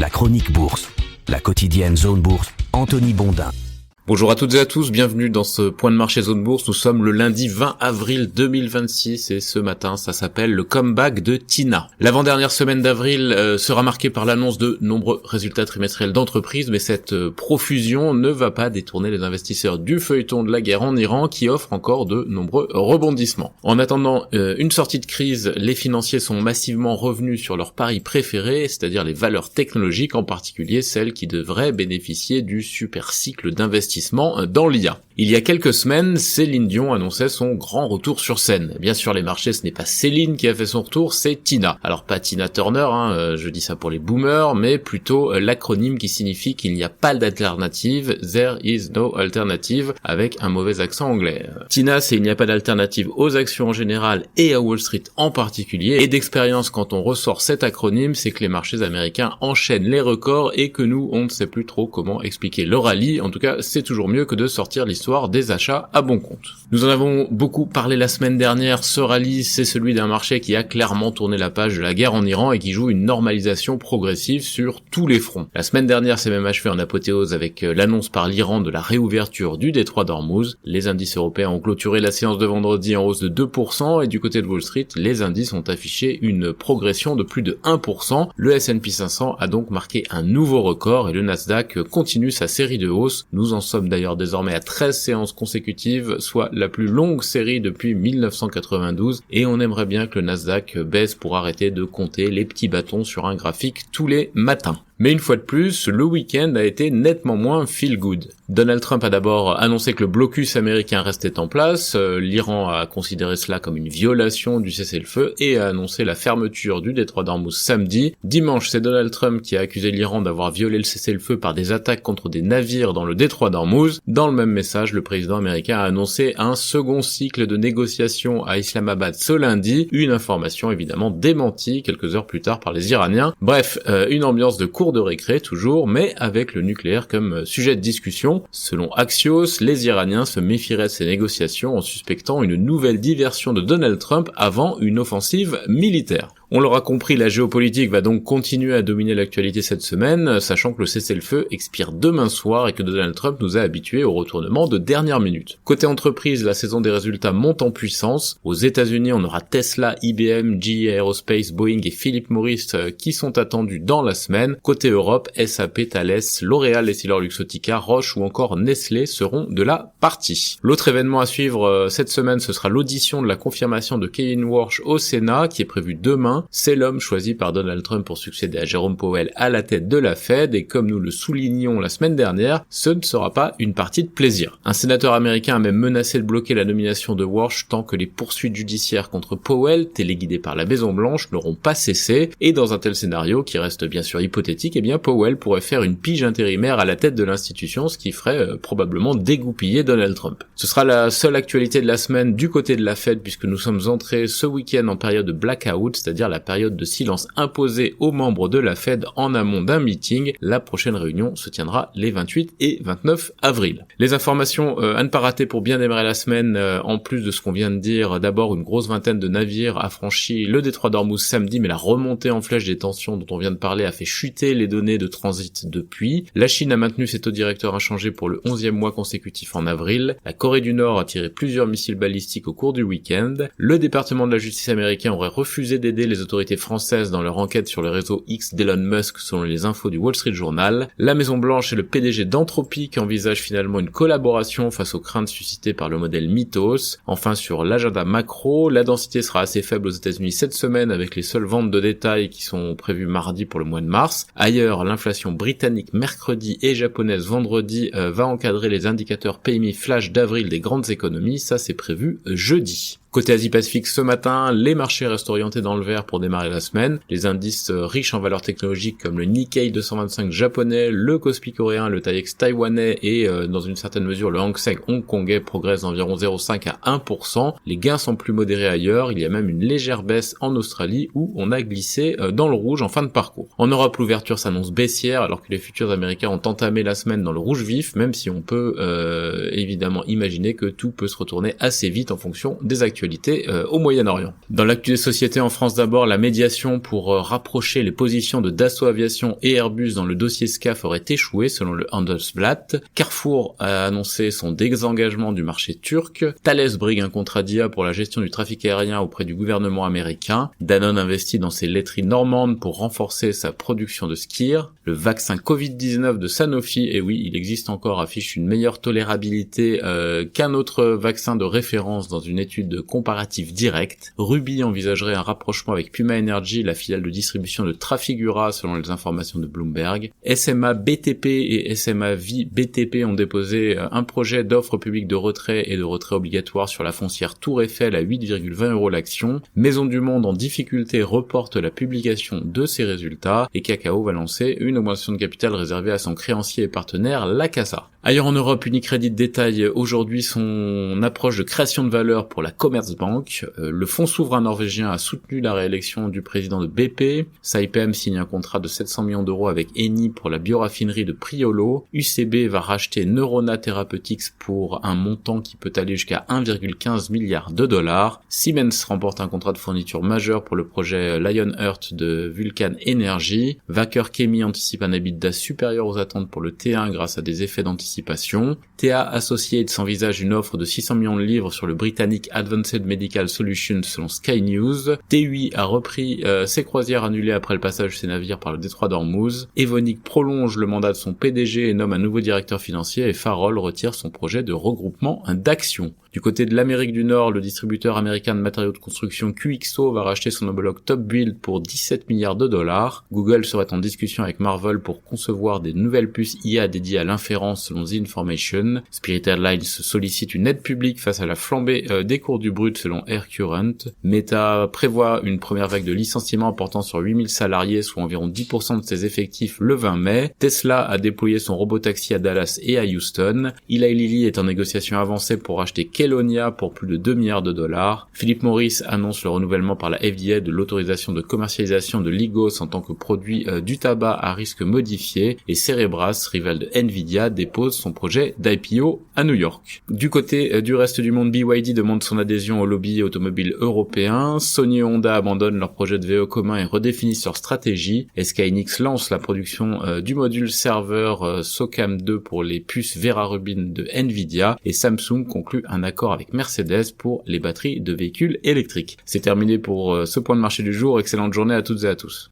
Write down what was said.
La chronique bourse, la quotidienne Zone Bourse, Anthony Bondin. Bonjour à toutes et à tous, bienvenue dans ce point de marché Zone Bourse. Nous sommes le lundi 20 avril 2026 et ce matin, ça s'appelle le comeback de Tina. L'avant-dernière semaine d'avril sera marquée par l'annonce de nombreux résultats trimestriels d'entreprises, mais cette profusion ne va pas détourner les investisseurs du feuilleton de la guerre en Iran qui offre encore de nombreux rebondissements. En attendant une sortie de crise, les financiers sont massivement revenus sur leurs paris préférés, c'est-à-dire les valeurs technologiques, en particulier celles qui devraient bénéficier du super cycle d'investissement dans l'IA. Il y a quelques semaines, Céline Dion annonçait son grand retour sur scène. Bien sûr, les marchés, ce n'est pas Céline qui a fait son retour, c'est Tina. Alors pas Tina Turner, je dis ça pour les boomers, mais plutôt l'acronyme qui signifie qu'il n'y a pas d'alternative, there is no alternative, avec un mauvais accent anglais. Tina, c'est il n'y a pas d'alternative aux actions en général et à Wall Street en particulier. Et d'expérience, quand on ressort cet acronyme, c'est que les marchés américains enchaînent les records et que nous, on ne sait plus trop comment expliquer le rallye. En tout cas, c'est toujours mieux que de sortir l'histoire des achats à bon compte. Nous en avons beaucoup parlé la semaine dernière. Ce rallye, c'est celui d'un marché qui a clairement tourné la page de la guerre en Iran et qui joue une normalisation progressive sur tous les fronts. La semaine dernière, c'est même achevé en apothéose avec l'annonce par l'Iran de la réouverture du détroit d'Ormuz. Les indices européens ont clôturé la séance de vendredi en hausse de 2% et du côté de Wall Street, les indices ont affiché une progression de plus de 1%. Le S&P 500 a donc marqué un nouveau record et le Nasdaq continue sa série de hausses. Nous en sommes d'ailleurs désormais à 13 séances consécutives, soit la plus longue série depuis 1992, et on aimerait bien que le Nasdaq baisse pour arrêter de compter les petits bâtons sur un graphique tous les matins. Mais une fois de plus, le week-end a été nettement moins feel good. Donald Trump a d'abord annoncé que le blocus américain restait en place, l'Iran a considéré cela comme une violation du cessez-le-feu et a annoncé la fermeture du détroit d'Ormuz samedi. Dimanche, c'est Donald Trump qui a accusé l'Iran d'avoir violé le cessez-le-feu par des attaques contre des navires dans le détroit d'Ormuz. Dans le même message, le président américain a annoncé un second cycle de négociations à Islamabad ce lundi, une information évidemment démentie quelques heures plus tard par les Iraniens. Bref, une ambiance de cour de récré toujours, mais avec le nucléaire comme sujet de discussion. Selon Axios, les Iraniens se méfieraient de ces négociations en suspectant une nouvelle diversion de Donald Trump avant une offensive militaire. On l'aura compris, la géopolitique va donc continuer à dominer l'actualité cette semaine, sachant que le cessez-le-feu expire demain soir et que Donald Trump nous a habitués au retournement de dernière minute. Côté entreprise, la saison des résultats monte en puissance. Aux États-Unis, on aura Tesla, IBM, GE Aerospace, Boeing et Philip Morris qui sont attendus dans la semaine. Côté Europe, SAP, Thales, L'Oréal, EssilorLuxottica, Roche ou encore Nestlé seront de la partie. L'autre événement à suivre cette semaine, ce sera l'audition de la confirmation de Kevin Warsh au Sénat qui est prévue demain. C'est l'homme choisi par Donald Trump pour succéder à Jérôme Powell à la tête de la Fed et comme nous le soulignions la semaine dernière, ce ne sera pas une partie de plaisir. Un sénateur américain a même menacé de bloquer la nomination de Warsh tant que les poursuites judiciaires contre Powell, téléguidées par la Maison Blanche, n'auront pas cessé et dans un tel scénario, qui reste bien sûr hypothétique, eh bien Powell pourrait faire une pige intérimaire à la tête de l'institution, ce qui ferait probablement dégoupiller Donald Trump. Ce sera la seule actualité de la semaine du côté de la Fed puisque nous sommes entrés ce week-end en période de blackout, c'est-à-dire la période de silence imposée aux membres de la Fed en amont d'un meeting. La prochaine réunion se tiendra les 28 et 29 avril. Les informations à ne pas rater pour bien démarrer la semaine, en plus de ce qu'on vient de dire, d'abord une grosse vingtaine de navires a franchi le détroit d'Ormuz samedi, mais la remontée en flèche des tensions dont on vient de parler a fait chuter les données de transit depuis. La Chine a maintenu ses taux directeurs inchangés pour le 11e mois consécutif en avril. La Corée du Nord a tiré plusieurs missiles balistiques au cours du week-end. Le département de la justice américain aurait refusé d'aider les autorités françaises dans leur enquête sur le réseau X d'Elon Musk selon les infos du Wall Street Journal. La Maison Blanche et le PDG d'Anthropic envisagent finalement une collaboration face aux craintes suscitées par le modèle Mythos. Enfin, sur l'agenda macro, la densité sera assez faible aux États-Unis cette semaine avec les seules ventes de détail qui sont prévues mardi pour le mois de mars. Ailleurs, l'inflation britannique mercredi et japonaise vendredi va encadrer les indicateurs PMI flash d'avril des grandes économies, ça c'est prévu jeudi. Côté Asie-Pacifique ce matin, les marchés restent orientés dans le vert pour démarrer la semaine. Les indices riches en valeurs technologiques comme le Nikkei 225 japonais, le Kospi coréen, le TAIEX taïwanais et dans une certaine mesure le Hang Seng hongkongais progressent d'environ 0,5 à 1%. Les gains sont plus modérés ailleurs, il y a même une légère baisse en Australie où on a glissé dans le rouge en fin de parcours. En Europe, l'ouverture s'annonce baissière alors que les futurs américains ont entamé la semaine dans le rouge vif, même si on peut évidemment imaginer que tout peut se retourner assez vite en fonction des actualités. l'actualité au Moyen-Orient. Dans l'actu des sociétés en France d'abord, la médiation pour rapprocher les positions de Dassault Aviation et Airbus dans le dossier SCAF aurait échoué selon le Handelsblatt. Carrefour a annoncé son désengagement du marché turc. Thales brigue un contrat d'IA pour la gestion du trafic aérien auprès du gouvernement américain. Danone investit dans ses laiteries normandes pour renforcer sa production de skier. Le vaccin Covid-19 de Sanofi, et oui, il existe encore, affiche une meilleure tolérabilité qu'un autre vaccin de référence dans une étude comparative directe. Ruby envisagerait un rapprochement avec Puma Energy, la filiale de distribution de Trafigura selon les informations de Bloomberg. SMA BTP et SMA Vie BTP ont déposé un projet d'offre publique de retrait et de retrait obligatoire sur la foncière Tour Eiffel à 8,20 € l'action. Maison du Monde en difficulté reporte la publication de ses résultats et Kakao va lancer une augmentation de capital réservée à son créancier et partenaire, la Casa. Ailleurs en Europe, Unicredit détaille aujourd'hui son approche de création de valeur pour la Commerzbank. Le fonds souverain norvégien a soutenu la réélection du président de BP. Saipem signe un contrat de 700 millions d'euros avec Eni pour la bioraffinerie de Priolo. UCB va racheter Neurona Therapeutics pour un montant qui peut aller jusqu'à 1,15 milliard de dollars. Siemens remporte un contrat de fourniture majeur pour le projet Lionheart de Vulcan Energy. Wacker Chemie anticipe un EBITDA supérieur aux attentes pour le T1 grâce à des effets d'anticipation. TA Associates s'envisage une offre de 600 millions de livres sur le britannique Advanced Medical Solutions selon Sky News. TUI a repris ses croisières annulées après le passage de ses navires par le détroit d'Ormuz. Evonik prolonge le mandat de son PDG et nomme un nouveau directeur financier et Farol retire son projet de regroupement d'actions. Du côté de l'Amérique du Nord, le distributeur américain de matériaux de construction QXO va racheter son homologue Top Build pour 17 milliards de dollars. Google serait en discussion avec Marvell pour concevoir des nouvelles puces IA dédiées à l'inférence selon The Information. Spirit Airlines sollicite une aide publique face à la flambée des cours du brut selon Air Current. Meta prévoit une première vague de licenciements portant sur 8000 salariés, soit environ 10% de ses effectifs le 20 mai. Tesla a déployé son robotaxi à Dallas et à Houston. Eli Lilly est en négociation avancée pour racheter Kelonia pour plus de 2 milliards de dollars. Philip Morris annonce le renouvellement par la FDA de l'autorisation de commercialisation de Lygos en tant que produit du tabac à risque modifié et Cerebras, rival de Nvidia, dépose son projet d'IPO à New York. Du côté du reste du monde, BYD demande son adhésion au lobby automobile européen. Sony et Honda abandonnent leur projet de VE commun et redéfinissent leur stratégie. SK Hynix lance la production du module serveur SOCAM 2 pour les puces Vera Rubin de Nvidia et Samsung conclut un accord avec Mercedes pour les batteries de véhicules électriques. C'est terminé pour ce point de marché du jour. Excellente journée à toutes et à tous.